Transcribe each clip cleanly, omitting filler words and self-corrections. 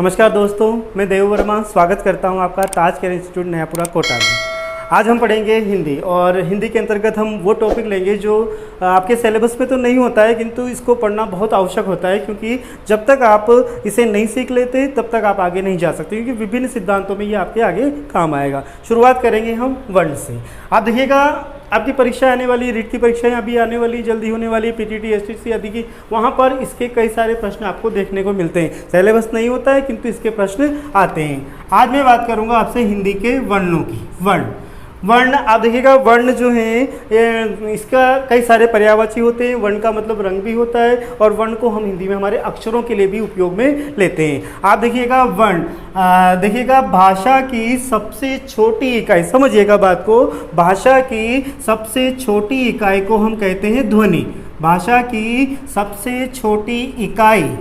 नमस्कार दोस्तों, मैं देव वर्मा स्वागत करता हूं आपका ताज केयर इंस्टीट्यूट नयापुरा कोटा में। आज हम पढ़ेंगे हिंदी और हिंदी के अंतर्गत हम वो टॉपिक लेंगे जो आपके सिलेबस में तो नहीं होता है, किंतु इसको पढ़ना बहुत आवश्यक होता है, क्योंकि जब तक आप इसे नहीं सीख लेते तब तक आप आगे नहीं जा सकते, क्योंकि विभिन्न सिद्धांतों में ये आपके आगे काम आएगा। शुरुआत करेंगे हम वर्ण से। आप देखिएगा, आपकी परीक्षा आने वाली, रीट की परीक्षाएं अभी आने वाली, जल्दी होने वाली, पीटीटी एसटीसी आदि की, वहाँ पर इसके कई सारे प्रश्न आपको देखने को मिलते हैं। सिलेबस नहीं होता है किंतु इसके प्रश्न आते हैं। आज मैं बात करूँगा आपसे हिंदी के वर्णों की। वर्ण आप देखिएगा, वर्ण जो है इसका कई सारे पर्यायवाची होते हैं। वर्ण का मतलब रंग भी होता है, और वर्ण को हम हिंदी में हमारे अक्षरों के लिए भी उपयोग में लेते हैं। आप देखिएगा वर्ण, देखिएगा भाषा की सबसे छोटी इकाई, समझिएगा बात को, भाषा की सबसे छोटी इकाई को हम कहते हैं ध्वनि। भाषा की सबसे छोटी इकाई,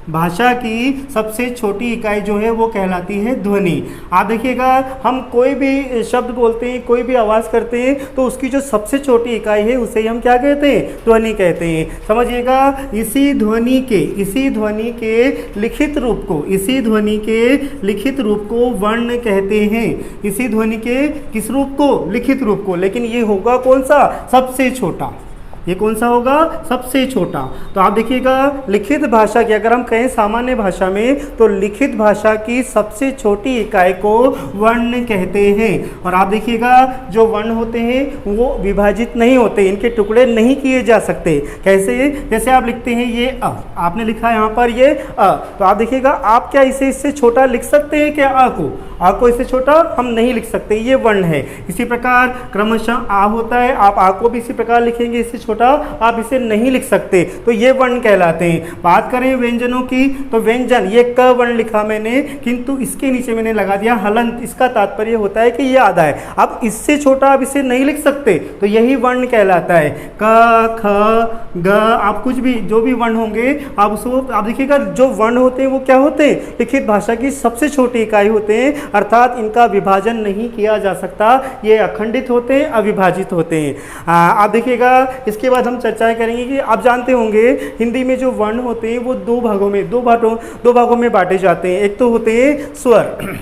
भाषा की सबसे छोटी इकाई जो है वो कहलाती है ध्वनि। आप देखिएगा, हम कोई भी शब्द बोलते हैं, कोई भी आवाज़ करते हैं, तो उसकी जो सबसे छोटी इकाई है उसे हम क्या कहते हैं? ध्वनि कहते हैं। समझिएगा, इसी ध्वनि के लिखित रूप को, इसी ध्वनि के लिखित रूप को वर्ण कहते हैं। इसी ध्वनि के किस रूप को? लिखित रूप को। लेकिन ये होगा कौन सा? सबसे छोटा। ये कौन सा होगा? सबसे छोटा। तो आप देखिएगा, लिखित भाषा की, अगर हम कहें सामान्य भाषा में, तो लिखित भाषा की सबसे छोटी इकाई को वर्ण कहते हैं। और आप देखिएगा, जो वर्ण होते हैं वो विभाजित नहीं होते, इनके टुकड़े नहीं किए जा सकते। कैसे? जैसे आप लिखते हैं ये अ, आपने लिखा है यहाँ पर ये अ, तो आप देखिएगा, आप क्या इसे इससे छोटा लिख सकते हैं क्या? आ को इससे छोटा हम नहीं लिख सकते, ये वर्ण है। इसी प्रकार क्रमशः आ होता है, आप आ को भी इसी प्रकार लिखेंगे, इससे छोटा आप इसे नहीं लिख सकते, तो ये वर्ण कहलाते हैं। बात करें व्यंजनों की, तो व्यंजन, ये क वर्ण लिखा मैंने, किंतु इसके नीचे मैंने लगा दिया हलंत। इसका तात्पर्य होता है कि ये आधा है, अब इससे छोटा आप इसे नहीं लिख सकते, तो यही वर्ण कहलाता है। क, ख, ग, आप कुछ भी, जो भी वर्ण होंगे आप उसको, आप देखिएगा, जो वर्ण होते हैं वो क्या होते हैं? लिखित भाषा की सबसे छोटी इकाई होते हैं, अर्थात इनका विभाजन नहीं किया जा सकता। ये अखंडित होते हैं, अविभाजित होते हैं। आप देखिएगा, इसके बाद हम चर्चाएं करेंगे कि आप जानते होंगे हिंदी में जो वर्ण होते हैं वो दो भागों में बांटे जाते हैं। एक तो होते हैं स्वर,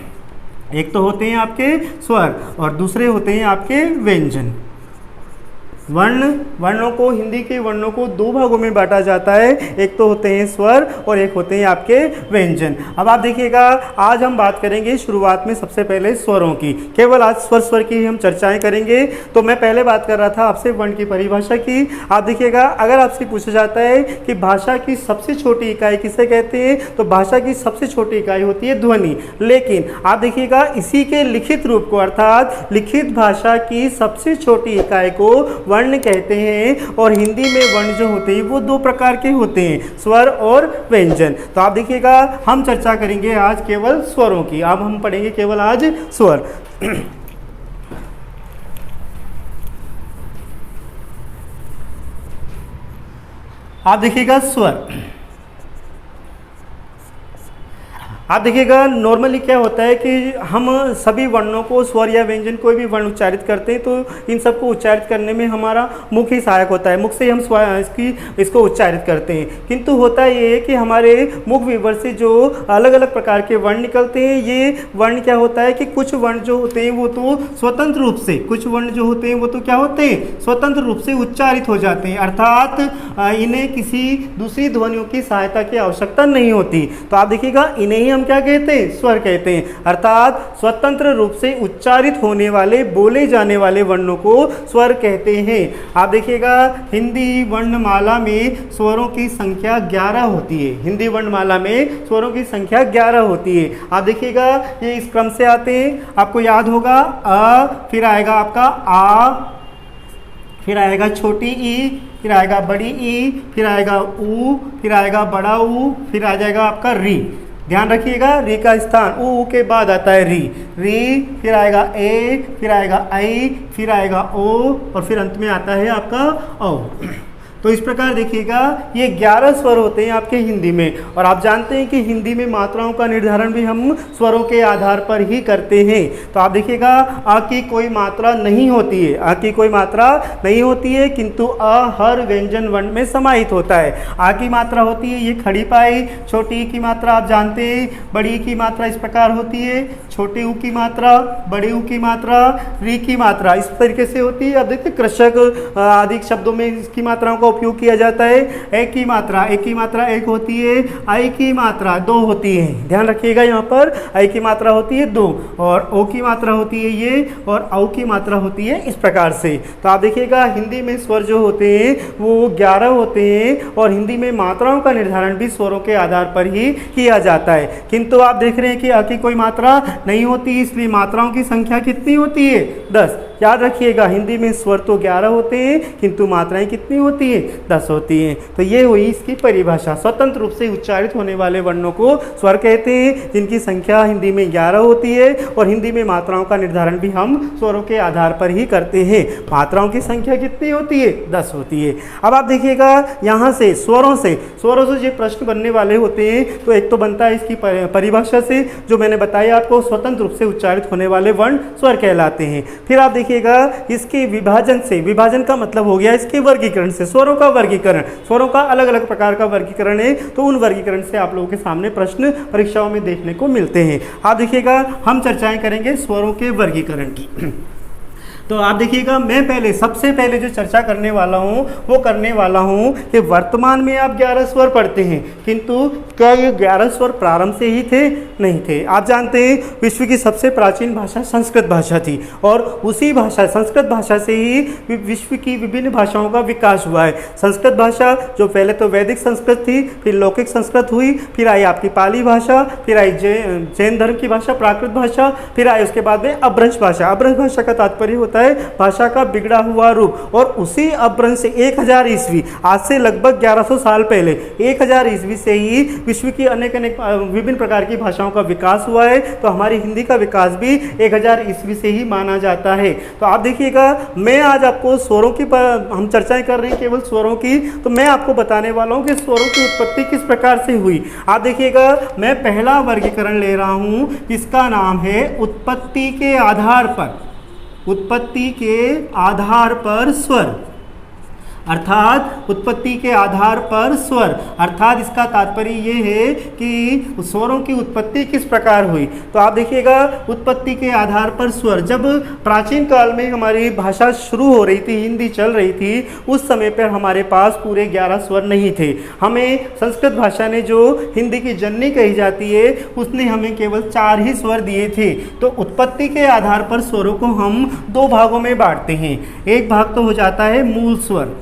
एक तो होते हैं आपके स्वर, और दूसरे होते हैं आपके व्यंजन। वर्णों को, हिंदी के वर्णों को दो भागों में बांटा जाता है। एक तो होते हैं स्वर और एक होते हैं आपके व्यंजन। अब आप देखिएगा, आज हम बात करेंगे शुरुआत में सबसे पहले स्वरों की। केवल आज स्वर की हम चर्चाएं करेंगे। तो मैं पहले बात कर रहा था आपसे वर्ण की परिभाषा की। आप देखिएगा, अगर आपसे पूछा जाता है कि भाषा की सबसे छोटी इकाई किसे कहते हैं, तो भाषा की सबसे छोटी इकाई होती है ध्वनि। लेकिन आप देखिएगा, इसी के लिखित रूप को, अर्थात लिखित भाषा की सबसे छोटी इकाई को वर्ण कहते हैं। और हिंदी में वर्ण जो होते हैं वो दो प्रकार के होते हैं, स्वर और व्यंजन। तो आप देखिएगा, हम चर्चा करेंगे आज केवल स्वरों की। अब हम पढ़ेंगे केवल आज स्वर। आप देखिएगा, स्वर, आप देखिएगा, नॉर्मली क्या होता है कि हम सभी वर्णों को, स्वर या व्यंजन कोई भी वर्ण उच्चारित करते हैं, तो इन सबको उच्चारित करने में हमारा मुख ही सहायक होता है। मुख से हम इसको उच्चारित करते हैं। किंतु होता ये है कि हमारे मुख विवर से जो अलग अलग प्रकार के वर्ण निकलते हैं, ये वर्ण क्या होता है कि कुछ वर्ण जो होते हैं वो तो स्वतंत्र रूप से, कुछ वर्ण जो होते हैं वो तो क्या होते हैं? स्वतंत्र रूप से उच्चारित हो जाते हैं, अर्थात इन्हें किसी दूसरी ध्वनियों की सहायता की आवश्यकता नहीं होती। तो आप देखिएगा, इन्हें ही क्या कहते हैं? स्वर कहते हैं। अर्थात स्वतंत्र रूप से उच्चारित होने वाले, बोले जाने वाले वर्णों को स्वर कहते हैं। आप देखिएगा, हिंदी वर्णमाला में स्वरों की संख्या 11 होती है। हिंदी वर्णमाला में स्वरों की संख्या 11 होती है। आप देखिएगा, ये इस क्रम से आते हैं, आपको याद होगा, अ, फिर आएगा आपका आ, फिर आएगा छोटी ई, फिर आएगा बड़ी ई, फिर आएगा ऊ, फिर आएगा बड़ा ऊ, फिर आ जाएगा आपका री। ध्यान रखिएगा, री का स्थान ऊ के बाद आता है री, फिर आएगा ए, फिर आएगा आई, फिर आएगा ओ, और फिर अंत में आता है आपका औ। तो इस प्रकार देखिएगा ये 11 स्वर होते हैं आपके हिंदी में, और आप जानते हैं कि हिंदी में मात्राओं का निर्धारण भी हम स्वरों के आधार पर ही करते हैं। तो आप देखिएगा आ की कोई मात्रा नहीं होती है, आ की कोई मात्रा नहीं होती है, किंतु अ हर व्यंजन वर्ण में समाहित होता है। आ की मात्रा होती है ये खड़ी पाई, छोटी ई की मात्रा आप जानते हैं, बड़ी ई की मात्रा इस प्रकार होती है, छोटे ऊ की मात्रा, बड़े ऊ की मात्रा, री की मात्रा इस तरीके से होती है। अब देखते कृषक आदि शब्दों में इसकी मात्राओं का उपयोग किया जाता है। ए की मात्रा, ए की मात्रा एक होती है, आई की मात्रा दो होती है, ध्यान रखिएगा यहाँ पर आई की मात्रा होती है दो, और ओ की मात्रा होती है ये, और औ की मात्रा होती है इस प्रकार से। तो आप देखिएगा हिंदी में स्वर जो होते हैं वो 11 होते हैं, और हिंदी में मात्राओं का निर्धारण भी स्वरों के आधार पर ही किया जाता है। किंतु आप देख रहे हैं कि अ की कोई मात्रा नहीं होती, इसलिए मात्राओं की संख्या कितनी होती है 10। याद रखिएगा हिंदी में स्वर तो 11 होते हैं, किंतु मात्राएं कितनी होती हैं 10 होती हैं। तो ये हुई इसकी परिभाषा। स्वतंत्र रूप से उच्चारित होने वाले वर्णों को स्वर कहते हैं, जिनकी संख्या हिंदी में 11 होती है, और हिंदी में मात्राओं का निर्धारण भी हम स्वरों के आधार पर ही करते हैं। मात्राओं की संख्या कितनी होती है 10 होती है। अब आप देखिएगा यहाँ से स्वरों से जो प्रश्न बनने वाले होते हैं, तो एक तो बनता है इसकी परिभाषा से, जो मैंने बताया आपको स्वतंत्र रूप से उच्चारित होने वाले वर्ण स्वर कहलाते हैं। फिर आप देखिएगा इसके विभाजन से, विभाजन का मतलब हो गया इसके वर्गीकरण से, स्वरों का वर्गीकरण, स्वरों का अलग अलग प्रकार का वर्गीकरण है, तो उन वर्गीकरण से आप लोगों के सामने प्रश्न परीक्षाओं में देखने को मिलते हैं। आप देखिएगा हम चर्चाएं करेंगे स्वरों के वर्गीकरण की। तो आप देखिएगा मैं सबसे पहले जो चर्चा करने वाला हूँ वो करने वाला हूँ कि वर्तमान में आप 11 स्वर पढ़ते हैं, किंतु क्या ये 11 स्वर प्रारंभ से ही थे? नहीं थे। आप जानते हैं विश्व की सबसे प्राचीन भाषा संस्कृत भाषा थी, और उसी भाषा संस्कृत भाषा से ही विश्व की विभिन्न भाषाओं का विकास हुआ है। संस्कृत भाषा जो पहले तो वैदिक संस्कृत थी, फिर लौकिक संस्कृत हुई, फिर आई आपकी पाली भाषा, फिर आई जैन धर्म की भाषा प्राकृत भाषा, फिर आई उसके बाद में अपभ्रंश भाषा। अपभ्रंश भाषा का तात्पर्य होता है भाषा का बिगड़ा हुआ रूप, और उसी अपभ्रंश से 1000 ईस्वी, आज से लगभग 1100 साल पहले 1000 ईस्वी से ही विश्व की अनेक विभिन्न प्रकार की भाषाओं का विकास हुआ है। तो हमारी हिंदी का विकास भी 1000 ईस्वी से ही माना जाता है। तो आप देखिएगा मैं आज आपको स्वरों की हम चर्चाएं कर रहे हैं केवल स्वरों की, तो मैं आपको बताने वाला हूं कि स्वरों की उत्पत्ति किस प्रकार से हुई। आप देखिएगा मैं पहला वर्गीकरण ले रहा हूं, जिसका नाम है उत्पत्ति के आधार पर, उत्पत्ति के आधार पर स्वर, अर्थात उत्पत्ति के आधार पर स्वर, अर्थात इसका तात्पर्य ये है कि स्वरों की उत्पत्ति किस प्रकार हुई। तो आप देखिएगा उत्पत्ति के आधार पर स्वर, जब प्राचीन काल में हमारी भाषा शुरू हो रही थी, हिंदी चल रही थी, उस समय पर हमारे पास पूरे 11 स्वर नहीं थे। हमें संस्कृत भाषा ने, जो हिंदी की जननी कही जाती है, उसने हमें केवल 4 ही स्वर दिए थे। तो उत्पत्ति के आधार पर स्वरों को हम 2 भागों में बांटते हैं। एक भाग तो हो जाता है मूल स्वर,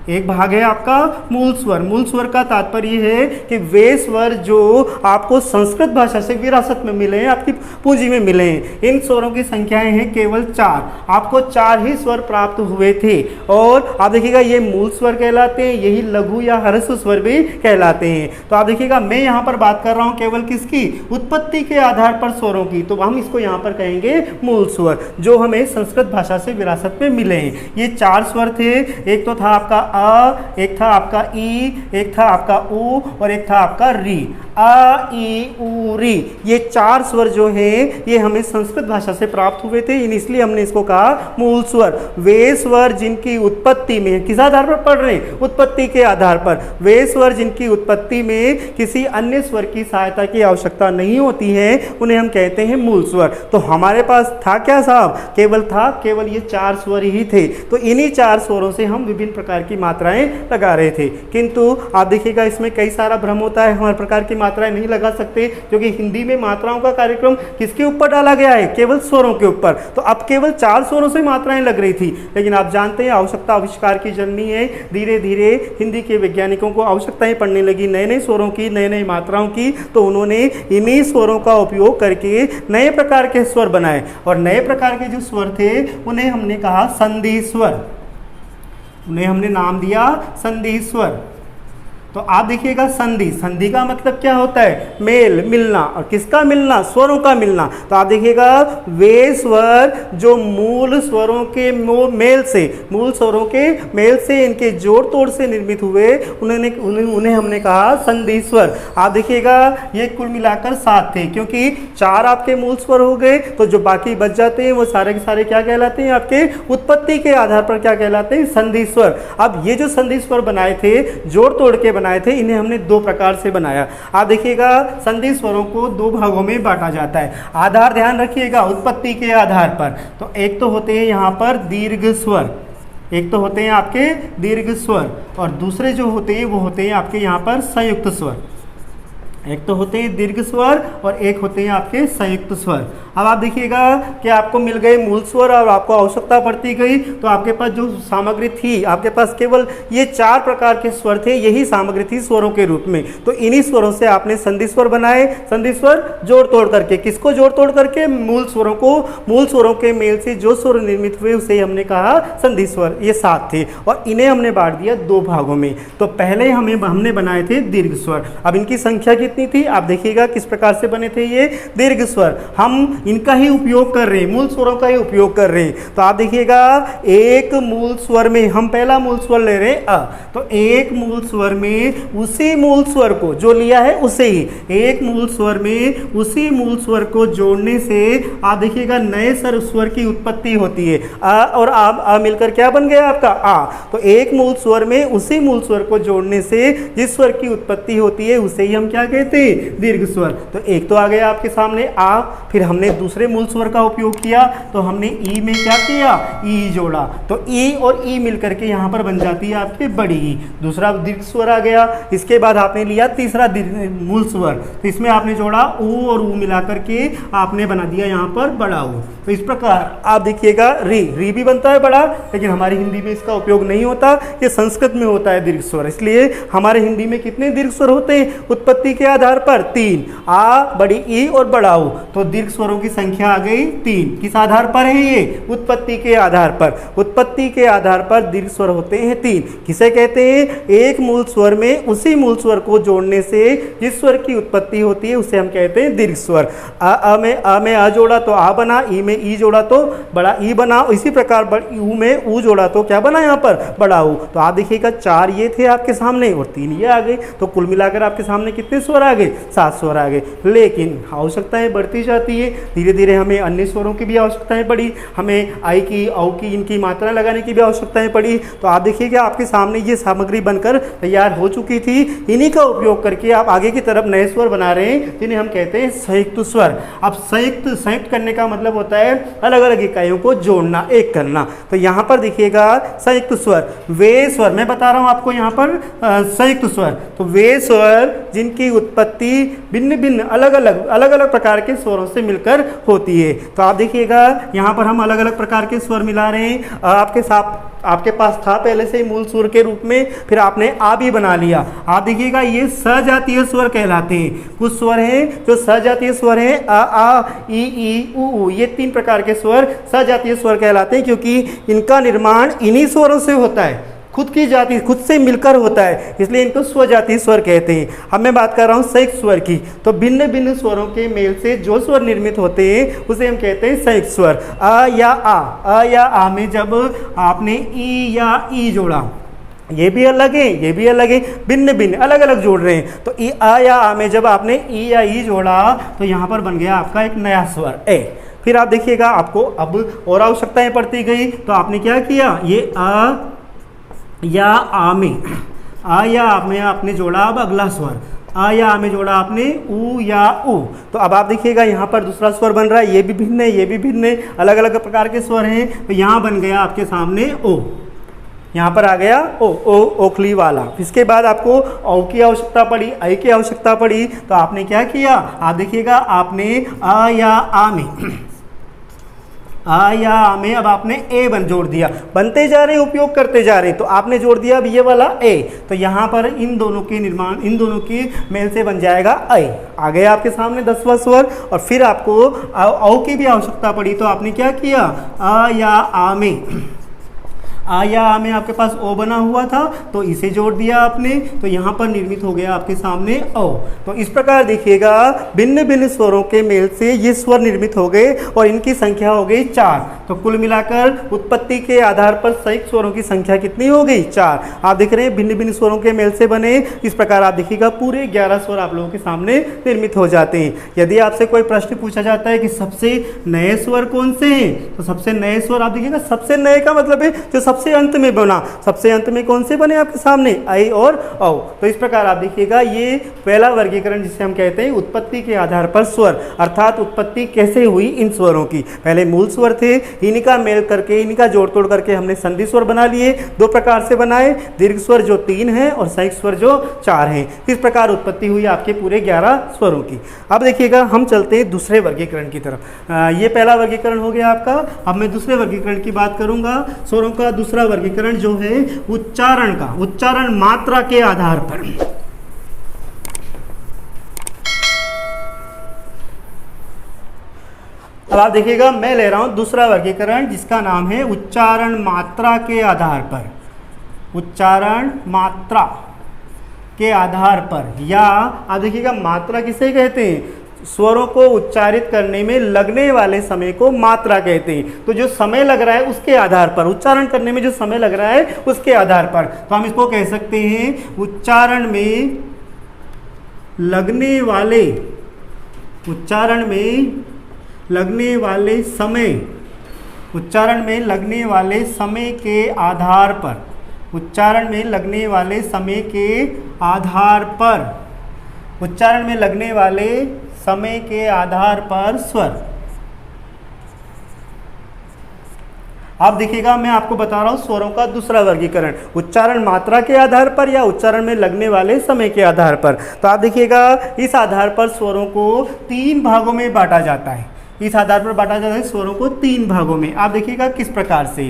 एक भाग है आपका मूल स्वर। मूल स्वर का तात्पर्य है कि वे स्वर जो आपको संस्कृत भाषा से विरासत में मिले हैं, आपकी पूंजी में मिले हैं। इन स्वरों की संख्याएं हैं केवल 4, आपको 4 ही स्वर प्राप्त हुए थे, और आप देखिएगा ये मूल स्वर कहलाते हैं, यही लघु या ह्रस्व स्वर भी कहलाते हैं। तो आप देखिएगा मैं यहाँ पर बात कर रहा हूँ केवल किसकी? उत्पत्ति के आधार पर स्वरों की। तो हम इसको यहाँ पर कहेंगे मूल स्वर, जो हमें संस्कृत भाषा से विरासत में मिले हैं। ये 4 स्वर थे, एक तो था आपका अ, एक था आपका ई, एक था आपका उ, और एक था आपका री। अ, ई, उ, री, ये 4 स्वर जो हैं ये हमें संस्कृत भाषा से प्राप्त हुए थे, इसलिए हमने इसको कहा मूल स्वर। वे स्वर जिनकी उत्पत्ति में, किस आधार पर पढ़ रहे हैं? उत्पत्ति के आधार पर। वे स्वर जिनकी उत्पत्ति में किसी अन्य स्वर की सहायता की आवश्यकता नहीं होती है, उन्हें हम कहते हैं मूल स्वर। तो हमारे पास था क्या साहब? केवल ये 4 स्वर ही थे। तो इन्हीं 4 स्वरों से हम विभिन्न प्रकार की मात्राएं लगा रहे थे। किंतु आप देखिएगा इसमें कई सारा भ्रम होता है, हर प्रकार की मात्राएं नहीं लगा सकते, क्योंकि हिंदी में मात्राओं का कार्यक्रम किसके ऊपर डाला गया है? केवल स्वरों के ऊपर। तो अब केवल 4 स्वरों से मात्राएं लग रही थी, लेकिन आप जानते हैं आवश्यकता आविष्कार की जननी है। धीरे धीरे हिंदी के वैज्ञानिकों को आवश्यकताएं पड़ने लगी नए नए स्वरों की, नए नए मात्राओं की। तो उन्होंने इन्हीं स्वरों का उपयोग करके नए प्रकार के स्वर बनाए, और नए प्रकार के जो स्वर थे उन्हें हमने कहा संधि स्वर, उन्हें हमने नाम दिया संधि स्वर। तो आप देखिएगा संधि, संधि का मतलब क्या होता है? मेल, मिलना। और किसका मिलना? स्वरों का मिलना। तो आप देखिएगा वे स्वर जो मूल स्वरों के मेल से, मूल स्वरों के मेल से, इनके जोड़ तोड़ से निर्मित हुए, उन्हें हमने कहा संधि स्वर। आप देखिएगा ये कुल मिलाकर 7 थे, क्योंकि 4 आपके मूल स्वर हो गए, तो जो बाकी बच जाते हैं वो सारे के सारे क्या कहलाते हैं? आपके उत्पत्ति के आधार पर क्या कहलाते हैं? संधि स्वर। अब ये जो संधि स्वर बनाए थे, जोड़ तोड़ के बनाए थे, इन्हें हमने 2 प्रकार से बनाया। आप देखिएगा संधि स्वरों को 2 भागों में बांटा जाता है। आधार ध्यान रखिएगा, उत्पत्ति के आधार पर। तो एक तो होते हैं यहाँ पर दीर्घ स्वर, एक तो होते हैं आपके दीर्घ स्वर, और दूसरे जो होते हैं वो होते हैं आपके यहाँ पर संयुक्त स्वर। एक तो होते हैं दीर्घ स्वर और एक होते हैं आपके संयुक्त स्वर। अब आप देखिएगा कि आपको मिल गए मूल स्वर और आपको आवश्यकता पड़ती गई, तो आपके पास जो सामग्री थी, आपके पास केवल ये 4 प्रकार के स्वर थे, यही सामग्री थी स्वरों के रूप में। तो इन्हीं स्वरों से आपने संधि स्वर बनाए। संधि स्वर जोड़ तोड़ करके, किसको जोड़ तोड़ करके? मूल स्वरों को। मूल स्वरों के मेल से जो स्वर निर्मित हुए उसे हमने कहा संधि स्वर। ये 7 थे और इन्हें हमने बांट दिया 2 भागों में। तो पहले हमने बनाए थे दीर्घ स्वर। अब इनकी संख्या कितनी थी? आप देखिएगा किस प्रकार से बने थे ये दीर्घ स्वर। हम इनका ही उपयोग कर रहे हैं, मूल स्वरों का ही उपयोग कर रहे हैं। तो आप देखिएगा एक मूल स्वर में हम पहला मूल स्वर ले रहे हैं अ, तो एक मूल स्वर में उसी मूल स्वर को जो लिया है उसे ही, एक मूल स्वर में उसी मूल स्वर को जोड़ने से आप देखिएगा नए स्वर की उत्पत्ति होती है। अ और आ मिलकर क्या बन गया आपका? आ। तो एक मूल स्वर में उसी मूल स्वर को जोड़ने से जिस स्वर की उत्पत्ति होती है उसे ही हम क्या कहते हैं? दीर्घ स्वर। तो एक तो आ गया आपके सामने आ, फिर हमने दूसरे मूल स्वर का उपयोग किया, तो हमने ई में क्या किया? ई जोड़ा। तो ई और ई मिलकर के यहाँ पर बन जाती है आपके बड़ी ई, दूसरा दीर्घ स्वर आ गया। इसके बाद आपने लिया तीसरा मूल स्वर, तो इसमें आपने जोड़ा ऊ और ऊ मिलाकर के आपने बना दिया यहाँ पर बड़ा ऊ। तो इस प्रकार आप देखिएगा री, री भी बनता है बड़ा, लेकिन हमारी हिंदी में इसका उपयोग नहीं होता, ये संस्कृत में होता है दीर्घ स्वर। इसलिए हमारे हिंदी में कितने दीर्घ स्वर होते हैं उत्पत्ति के आधार पर? 3, आ, बड़ी ई और बड़ा ऊ। तो दीर्घ स्वरों की संख्या आ गई 3। किस आधार पर है ये? उत्पत्ति के आधार पर। उत्पत्ति के आधार पर दीर्घ स्वर होते हैं 3। किसे कहते हैं? एक मूल स्वर में उसी मूल स्वर को जोड़ने से जिस स्वर की उत्पत्ति होती है उसे हम कहते हैं दीर्घ स्वर। आ में आ जोड़ा तो आ बना, ई में ई जोड़ा तो बड़ा ई बना, इसी प्रकार ऊ में ऊ जोड़ा तो क्या बना यहाँ पर? बड़ा ऊ। तो आप देखिएगा 4 ये थे आपके सामने और 3 ये आ गए, तो कुल मिलाकर आपके सामने कितने स्वर आ गए? 7 स्वर आ गए। लेकिन आवश्यकताएं बढ़ती जाती है, धीरे धीरे हमें अन्य स्वरों की भी आवश्यकताएं पड़ी, हमें आई की, औ की, इनकी मात्रा लगाने की भी आवश्यकताएं पड़ी। तो आप देखिएगा आपके सामने ये सामग्री बनकर तैयार हो चुकी थी। इन्हीं का उपयोग करके आप आगे की तरफ नए स्वर बना रहे हैं, जिन्हें हम कहते हैं संयुक्त स्वर। अब संयुक्त करने का मतलब होता है अलग अलग इकाइयों को जोड़ना, एक करना। तो यहाँ पर देखिएगा संयुक्त स्वर, वे स्वर मैं बता रहा हूँ आपको यहाँ पर संयुक्त स्वर। तो वे स्वर जिनकी उत्पत्ति भिन्न भिन्न अलग अलग प्रकार के स्वरों से मिलकर होती है। तो आप देखिएगा यहाँ पर हम अलग अलग प्रकार के स्वर मिला रहे हैं। आपके पास था पहले से ही मूल स्वर के रूप में, फिर आपने आ भी बना लिया। आप देखिएगा ये सजातीय स्वर कहलाते हैं। कुछ स्वर हैं जो सजातीय स्वर हैं, आ ई ऊ, ये 3 प्रकार के स्वर सजातीय स्वर कहलाते हैं, क्योंकि इनका निर्माण इन्हीं स्वरों से होता है, खुद की जाति खुद से मिलकर होता है, इसलिए इनको स्वजातीय स्वर कहते हैं। अब मैं बात कर रहा हूँ संयुक्त स्वर की। तो भिन्न भिन्न स्वरों के मेल से जो स्वर निर्मित होते हैं उसे हम कहते हैं संयुक्त स्वर। आ या आ में जब आपने ई या ई जोड़ा, ये भी अलग है, ये भी अलग है, भिन्न भिन्न अलग अलग जोड़ रहे हैं। तो ई आ या आ में जब आपने ई या ई जोड़ा तो यहाँ पर बन गया आपका एक नया स्वर ए। फिर आप देखिएगा आपको अब और आवश्यकताएं पड़ती गई, तो आपने क्या किया? ये आ या आ में, आ या आ में आपने जोड़ा अब अगला स्वर, आ या आ में जोड़ा आपने ऊ या ऊ। तो अब आप देखिएगा यहाँ पर दूसरा स्वर बन रहा है, ये भी भिन्न है, ये भी भिन्न है, अलग अलग प्रकार के स्वर हैं। तो यहाँ बन गया आपके सामने ओ, यहाँ पर आ गया ओ, ओखली वाला। इसके बाद आपको औ की आवश्यकता पड़ी, आई की आवश्यकता पड़ी, तो आपने क्या किया? आप देखिएगा आपने आ या आ में, आ या आ में अब आपने ए जोड़ दिया, बनते जा रहे उपयोग करते जा रहे, तो आपने जोड़ दिया अब ये वाला ए। तो यहाँ पर इन दोनों के निर्माण, इन दोनों की मेल से बन जाएगा ए। आ गया आपके सामने 10वां स्वर। और फिर आपको औ की भी आवश्यकता पड़ी, तो आपने क्या किया? आ या आ में, या आ में आपके पास ओ बना हुआ था तो इसे जोड़ दिया आपने, तो यहाँ पर निर्मित हो गया आपके सामने ओ। तो इस प्रकार देखिएगा भिन्न भिन्न स्वरों के मेल से ये स्वर निर्मित हो गए और इनकी संख्या हो गई 4। तो कुल मिलाकर उत्पत्ति के आधार पर संयुक्त स्वरों की संख्या कितनी हो गई? 4। आप देख रहे हैं भिन्न भिन्न स्वरों के मेल से बने। इस प्रकार आप देखिएगा पूरे 11 स्वर आप लोगों के सामने निर्मित हो जाते हैं। यदि आपसे कोई प्रश्न पूछा जाता है कि सबसे नए स्वर कौन से हैं, तो सबसे नए स्वर आप देखिएगा, सबसे नए का मतलब है जो सबसे अंत में बना। सबसे अंत में कौन से बने आपके सामने? आई और औ। तो इस प्रकार आप देखिएगा ये पहला वर्गीकरण जिसे हम कहते हैं उत्पत्ति के आधार पर स्वर, अर्थात उत्पत्ति कैसे हुई इन स्वरों की। पहले मूल स्वर थे, इनका मेल करके, इनका जोड़ तोड़ करके हमने संधि स्वर बना लिए। 2 प्रकार से बनाए, दीर्घ स्वर जो 3 हैं और संयुक्त स्वर जो 4 हैं। इस प्रकार उत्पत्ति हुई आपके पूरे 11 स्वरों की। अब देखिएगा हम चलते हैं दूसरे वर्गीकरण की तरफ। ये पहला वर्गीकरण हो गया आपका। अब मैं दूसरे वर्गीकरण की बात करूंगा। स्वरों का दूसरा वर्गीकरण जो है उच्चारण का, उच्चारण मात्रा के आधार पर। अब आप देखिएगा मैं ले रहा हूं दूसरा वर्गीकरण जिसका नाम है उच्चारण मात्रा के आधार पर। उच्चारण मात्रा के आधार पर, या आप देखिएगा मात्रा किसे कहते हैं? स्वरों को उच्चारित करने में लगने वाले समय को मात्रा कहते हैं। तो जो समय लग रहा है उसके आधार पर, उच्चारण करने में जो समय लग रहा है उसके आधार पर, तो हम इसको कह सकते हैं उच्चारण में लगने वाले, उच्चारण में लगने वाले समय, उच्चारण में लगने वाले समय के आधार पर, उच्चारण में लगने वाले समय के आधार पर, उच्चारण में लगने वाले समय के आधार पर स्वर। आप देखिएगा मैं आपको बता रहा हूं स्वरों का दूसरा वर्गीकरण, उच्चारण मात्रा के आधार पर या उच्चारण में लगने वाले समय के आधार पर। तो आप देखिएगा इस आधार पर स्वरों को 3 भागों में बांटा जाता है। इस आधार पर बांटा जाता है स्वरों को 3 भागों में। आप देखिएगा किस प्रकार से।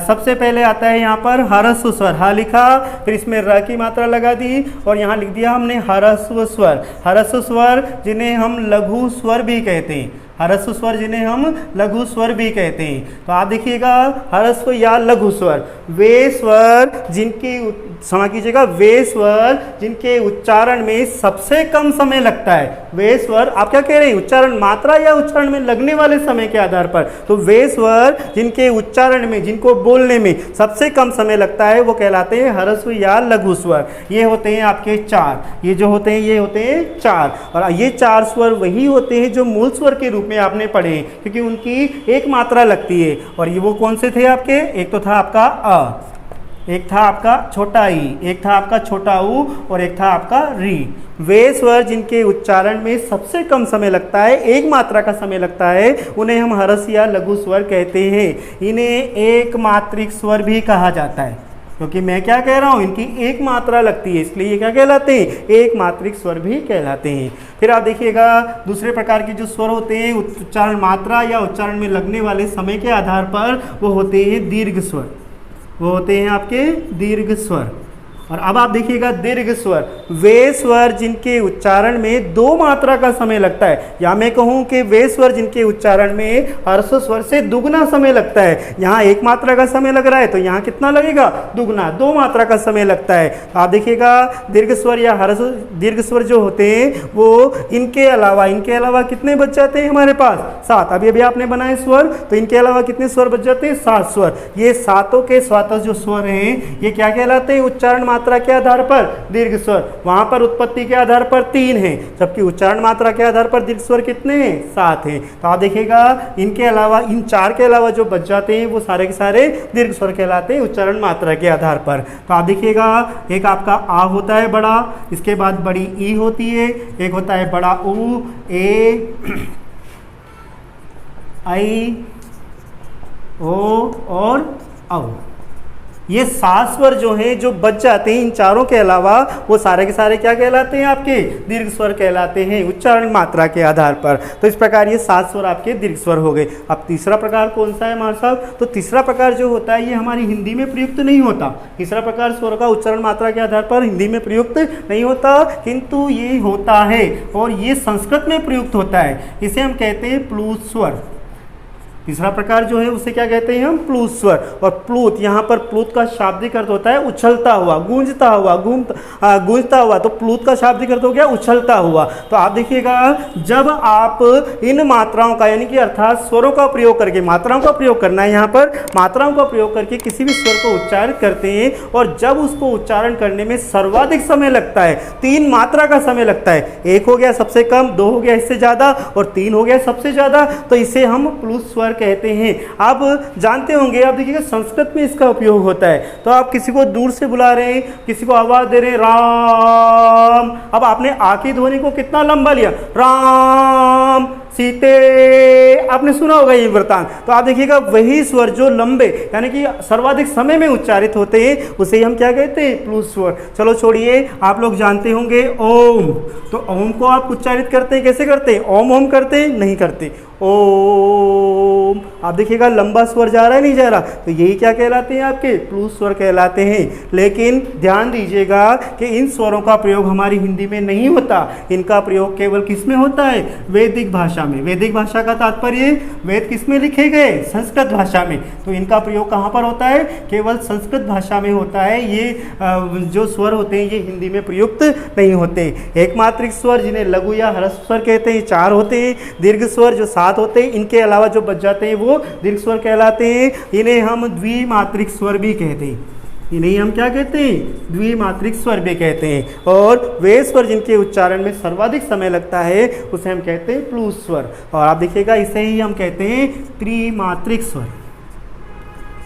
सबसे पहले आता है यहाँ पर ह्रस्व स्वर, हा लिखा, फिर इसमें र की मात्रा लगा दी और यहाँ लिख दिया हमने ह्रस्व स्वर। ह्रस्व स्वर जिन्हें हम लघु स्वर भी कहते हैं, ह्रस्व स्वर जिन्हें हम लघु स्वर भी कहते हैं। तो आप देखिएगा ह्रस्व या लघु स्वर वे स्वर जिनकी, क्षमा कीजिएगा, वे स्वर जिनके उच्चारण में सबसे कम समय लगता है। वे स्वर, आप क्या कह रहे हैं? उच्चारण मात्रा या उच्चारण में लगने वाले समय के आधार पर। तो वे स्वर जिनके उच्चारण में, जिनको बोलने में सबसे कम समय लगता है वो कहलाते हैं ह्रस्व या लघु स्वर। ये होते हैं आपके 4। ये जो होते हैं ये होते हैं 4। और ये 4 स्वर वही होते हैं जो मूल स्वर के रूप में आपने पढ़े, क्योंकि उनकी एक मात्रा लगती है। और ये वो कौन से थे आपके? एक तो था आपका अ, एक था आपका छोटा ई, एक था आपका छोटा ऊ और एक था आपका री। वे स्वर जिनके उच्चारण में सबसे कम समय लगता है, एक मात्रा का समय लगता है, उन्हें हम ह्रस्व या लघु स्वर कहते हैं। इन्हें एक मात्रिक स्वर भी कहा जाता है, क्योंकि मैं क्या कह रहा हूँ, इनकी एक मात्रा लगती है, इसलिए ये क्या कहलाते हैं? एक मात्रिक स्वर भी कहलाते हैं। फिर आप देखिएगा दूसरे प्रकार के जो स्वर होते हैं उच्चारण मात्रा या उच्चारण में लगने वाले समय के आधार पर, वो होते हैं दीर्घ स्वर। वो होते हैं आपके दीर्घ स्वर। और अब आप देखिएगा दीर्घ स्वर वे स्वर जिनके उच्चारण में 2 मात्रा का समय लगता है, या मैं कहूँ कि वे स्वर जिनके उच्चारण में ह्रस्व स्वर से दुगना समय लगता है। यहाँ 1 मात्रा का समय लग रहा है तो यहाँ कितना लगेगा? दुगना, 2 मात्रा का समय लगता है। तो आप देखिएगा दीर्घ स्वर या ह्रस्व दीर्घ स्वर जो होते हैं वो इनके अलावा कितने बच जाते हैं हमारे पास? 7। अभी अभी आपने बनाए स्वर, तो इनके अलावा कितने स्वर बच जाते हैं? 7 स्वर। ये सातों के सात जो स्वर हैं ये क्या कहलाते हैं? उच्चारण मात्रा के आधार पर दीर्घ स्वर। वहां पर उत्पत्ति के आधार पर 3 हैं, जबकि उच्चारण मात्रा के आधार पर दीर्घ स्वर कितने हैं? 7 हैं। तो आप देखिएगा इनके अलावा, इन 4 के अलावा जो बच जाते हैं वो सारे के सारे दीर्घ स्वर कहलाते हैं उच्चारण मात्रा के आधार पर। तो आप देखिएगा एक आपका आ होता है बड़ा, इसके बाद बड़ी ई होती है, एक होता है बड़ा ऊ, ए, आई, ओ और औ। ये 7 स्वर जो हैं जो बच जाते हैं इन चारों के अलावा, वो सारे के सारे क्या कहलाते हैं? आपके दीर्घ स्वर कहलाते हैं उच्चारण मात्रा के आधार पर। तो इस प्रकार ये 7 स्वर आपके दीर्घ स्वर हो गए। अब तीसरा प्रकार कौन सा है हमारे साहब? तो तीसरा प्रकार जो होता है ये हमारी हिंदी में प्रयुक्त नहीं होता। तीसरा प्रकार स्वर का उच्चारण मात्रा के आधार पर हिंदी में प्रयुक्त नहीं होता, किंतु ये होता है और ये संस्कृत में प्रयुक्त होता है। इसे हम कहते हैं प्लूत स्वर। तीसरा प्रकार जो है उसे क्या कहते हैं हम, प्लूत स्वर। और प्लूत, यहाँ पर प्लूत का शाब्दिक अर्थ होता है उछलता हुआ, गूंजता हुआ, गूंजता हुआ। तो प्लूत का शाब्दिक अर्थ हो गया उछलता हुआ। तो आप देखिएगा जब आप इन मात्राओं का यानी कि अर्थात स्वरों का प्रयोग करके, मात्राओं का प्रयोग करना है, यहाँ पर मात्राओं का प्रयोग करके किसी भी स्वर को उच्चारित करते हैं और जब उसको उच्चारण करने में सर्वाधिक समय लगता है, 3 मात्रा का समय लगता है, 1 हो गया सबसे कम, 2 हो गया इससे ज़्यादा और 3 हो गया सबसे ज़्यादा, तो इसे हम प्लूत स्वर कहते हैं। आप जानते होंगे, आप देखिएगा संस्कृत में इसका उपयोग होता है। तो आप किसी को दूर से बुला रहे हैं, किसी को आवाज़ दे रहे हैं राम, अब आपने आ की ध्वनि को कितना लंबा लिया, राम सीते, आपने सुना होगा ये वृत्तांत। तो आप देखिएगा वही स्वर जो लंबे यानी कि सर्वाधिक समय में उच्चारित होते हैं उसे हम क्या कहते हैं, प्लूत स्वर। चलो छोड़िए, आप लोग जानते होंगे ओम। तो ओम को आप उच्चारित करते हैं, कैसे करते हैं, ओम ओम करते हैं, नहीं करते, ओम। आप देखिएगा लंबा स्वर जा रहा है, नहीं जा रहा, तो यही क्या कहलाते हैं, आपके प्लूत स्वर कहलाते हैं। लेकिन ध्यान दीजिएगा कि इन स्वरों का प्रयोग हमारी हिंदी में नहीं होता, इनका प्रयोग केवल किस में होता है, वैदिक भाषा में। वैदिक भाषा का तात्पर्य वेद किस में लिखे गए, संस्कृत भाषा में। तो इनका प्रयोग कहाँ पर होता है, केवल संस्कृत भाषा में होता है। ये जो स्वर होते हैं ये हिंदी में प्रयुक्त नहीं होते। एकमात्रिक स्वर जिन्हें लघु या ह्रस्व स्वर कहते हैं 4 होते हैं। दीर्घ स्वर जो 7 होते हैं, इनके अलावा जो बच जाते हैं वो दीर्घ स्वर कहलाते हैं। इन्हें हम द्विमात्रिक स्वर भी कहते हैं। इन्हें हम क्या कहते हैं, द्विमात्रिक स्वर भी कहते हैं। और वे स्वर जिनके उच्चारण में सर्वाधिक समय लगता है उसे हम कहते हैं प्लूत स्वर। और आप देखिएगा इसे ही हम कहते हैं त्रिमात्रिक स्वर,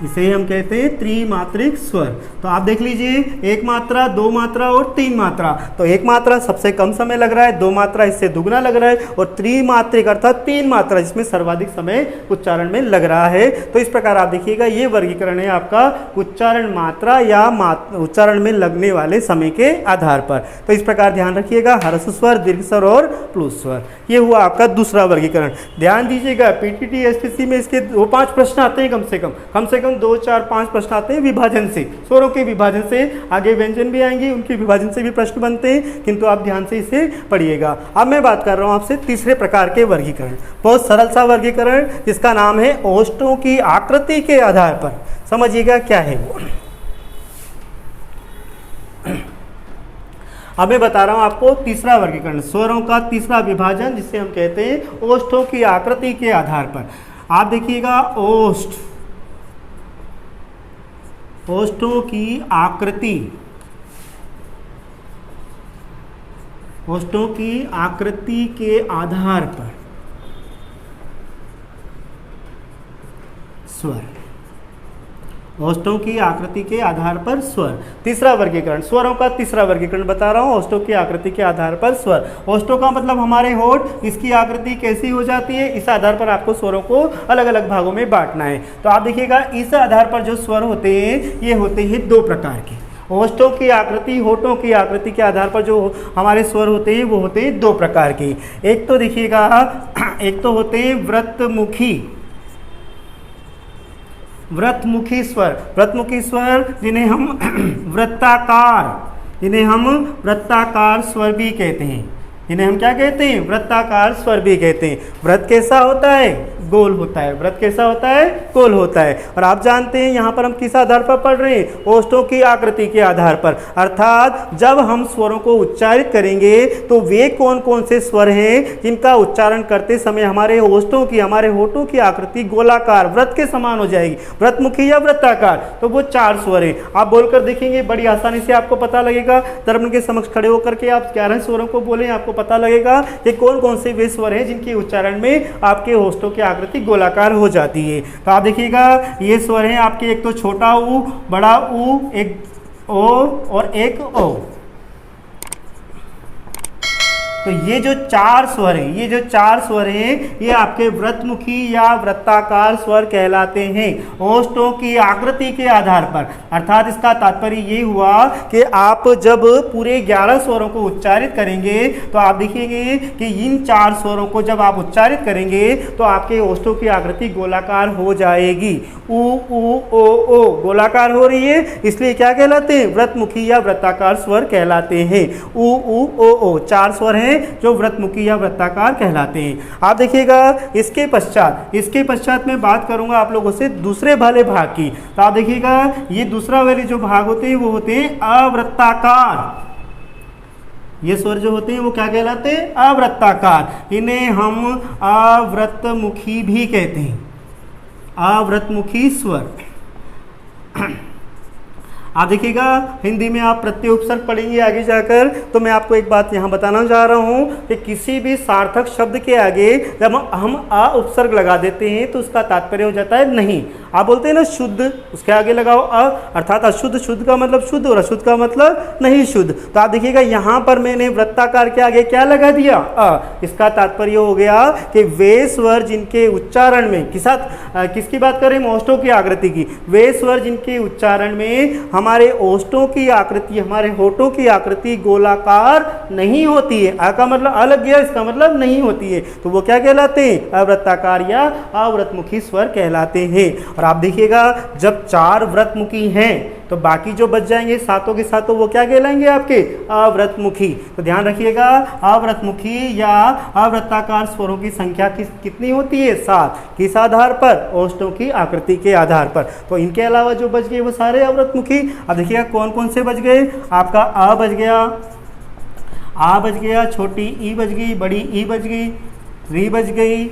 इसे हम कहते हैं त्रिमात्रिक स्वर। तो आप देख लीजिए, 1 मात्रा, 2 मात्रा और 3 मात्रा। तो 1 मात्रा सबसे कम समय लग रहा है, 2 मात्रा इससे दुगना लग रहा है और त्रिमात्रिक अर्थात 3 मात्रा जिसमें सर्वाधिक समय उच्चारण में लग रहा है। तो इस प्रकार आप देखिएगा ये वर्गीकरण है आपका उच्चारण मात्रा या उच्चारण में लगने वाले समय के आधार पर। तो इस प्रकार ध्यान रखिएगा, ह्रस्व स्वर, दीर्घ स्वर और प्लूत स्वर। ये हुआ आपका दूसरा वर्गीकरण। ध्यान दीजिएगा, पीटीटी एसपीसी में इसके 5 प्रश्न आते हैं, कम से कम 2, 4, 5 प्रश्न आते हैं विभाजन से, स्वरों के विभाजन से। आगे व्यंजन भी आएंगे, उनके विभाजन से भी प्रश्न बनते हैं, किंतु आप ध्यान से इसे पढ़िएगा। अब मैं बात कर रहा हूं आपसे तीसरे प्रकार के वर्गीकरण। बहुत सरल सा वर्गीकरण जिसका नाम है ओष्ठों की आकृति के आधार पर। समझिएगा क्या है वो। अब मैं बता रहा हूं आपको तीसरा वर्गीकरण, स्वरों का तीसरा विभाजन जिसे हम कहते हैं ओष्ठों की आकृति के आधार पर। आप देखिएगा, ओष्ठों की आकृति, ओष्ठों की आकृति के आधार पर स्वर, ओष्ठों की आकृति के आधार पर स्वर। तीसरा वर्गीकरण, स्वरों का तीसरा वर्गीकरण बता रहा हूँ, ओष्ठों की आकृति के आधार पर स्वर। ओष्ठों का मतलब हमारे होठ, इसकी आकृति कैसी हो जाती है, इस आधार पर आपको स्वरों को अलग अलग भागों में बांटना है। तो आप देखिएगा इस आधार पर जो स्वर होते हैं ये होते हैं 2 प्रकार के। ओष्ठों की आकृति, होठों की आकृति के आधार पर जो हमारे स्वर होते हैं वो होते हैं 2 प्रकार के। एक तो देखिएगा, एक तो होते हैं व्रतमुखी, व्रतमुखी स्वर। व्रतमुखी स्वर जिन्हें हम वृत्ताकार, इन्हें हम वृत्ताकार स्वर भी कहते हैं। इन्हें हम क्या कहते हैं, वृत्ताकार स्वर भी कहते हैं। व्रत कैसा होता है, गोल होता है। व्रत कैसा होता है, गोल होता है। और आप जानते हैं यहाँ पर हम किस आधार पर पढ़ रहे हैं, ओष्ठों की आकृति के आधार पर। अर्थात जब हम स्वरों को उच्चारित करेंगे तो वे कौन कौन से स्वर हैं जिनका उच्चारण करते समय हमारे ओष्ठों की, हमारे होठों की आकृति गोलाकार, व्रत के समान हो जाएगी, व्रतमुखी या वृत्ताकार। तो वो 4 स्वर हैं। आप बोलकर देखेंगे, बड़ी आसानी से आपको पता लगेगा। दर्पण के समक्ष खड़े होकर के आप 11 स्वरों को बोलें, आपको पता लगेगा कि कौन कौन से वे स्वर हैं जिनके उच्चारण में आपके ओष्ठों की आकृति गोलाकार हो जाती है। तो आप देखिएगा ये स्वर हैं आपके, एक तो छोटा ऊ, बड़ा ऊ, एक ओ और एक ओ। तो ये जो 4 स्वर हैं, ये जो 4 स्वर हैं ये आपके व्रतमुखी या वृत्ताकार स्वर कहलाते हैं ओष्ठों की आकृति के आधार पर। अर्थात इसका तात्पर्य ये हुआ कि आप जब पूरे 11 स्वरों को उच्चारित करेंगे तो आप देखिएंगे कि इन 4 स्वरों को जब आप उच्चारित करेंगे तो आपके ओष्ठों की आकृति गोलाकार हो जाएगी। ऊ ऊ ओ गोलाकार हो रही है, इसलिए क्या कहलाते हैं, व्रतमुखी या वृत्ताकार स्वर कहलाते हैं। ऊ ऊ ओ 4 स्वर हैं जो व्रतमुखी या वृत्ताकार कहलाते हैं। आप देखिएगा इसके पश्चात मैं बात करूंगा आप लोगों से दूसरे वाले भाग की। तो आप देखिएगा ये दूसरा वाले जो भाग होते हैं वो होते हैं अवृत्ताकार। ये स्वर जो होते हैं वो क्या कहलाते हैं? अवृत्ताकार। इन्हें हम अवृतमुखी भी कहते हैं, अवृतमुखी स्वर। आप देखिएगा हिंदी में आप प्रत्यय उपसर्ग पढ़ेंगे आगे जाकर, तो मैं आपको एक बात यहाँ बताना चाह रहा हूँ कि किसी भी सार्थक शब्द के आगे जब हम अ उपसर्ग लगा देते हैं तो उसका तात्पर्य हो जाता है नहीं। आप बोलते हैं ना शुद्ध, उसके आगे लगाओ अ, अर्थात अशुद्ध, शुद्ध का मतलब शुद्ध और अशुद्ध का मतलब नहीं शुद्ध। तो आप देखिएगा यहाँ पर मैंने वृत्ताकार के आगे क्या लगा दिया? अ। इसका तात्पर्य हो गया कि वे स्वर जिनके उच्चारण में किसकी बात करें? ओष्ठों की आकृति की। वे स्वर जिनके उच्चारण में हमारे ओष्ठों की आकृति, हमारे होठों की आकृति गोलाकार नहीं होती है। आ का मतलब अ लग गया, इसका मतलब नहीं होती है, तो वो क्या कहलाते हैं? अवृत्ताकार या अवृतमुखी स्वर कहलाते हैं। और आप देखिएगा जब 4 व्रतमुखी हैं तो बाकी जो बच जाएंगे सातों के सातों वो क्या कहलाएंगे? आपके अवृतमुखी। तो ध्यान रखिएगा अवृतमुखी या अवृत्ताकार स्वरों की संख्या कितनी होती है? 7। किस आधार पर? ओष्ठों की आकृति के आधार पर। तो इनके अलावा जो बच गए वो सारे अवृतमुखी। अब देखिएगा कौन कौन से बच गए? आपका अ बच गया, आ बच गया, छोटी ई बच गई, बड़ी ई बच गई, री बच गई,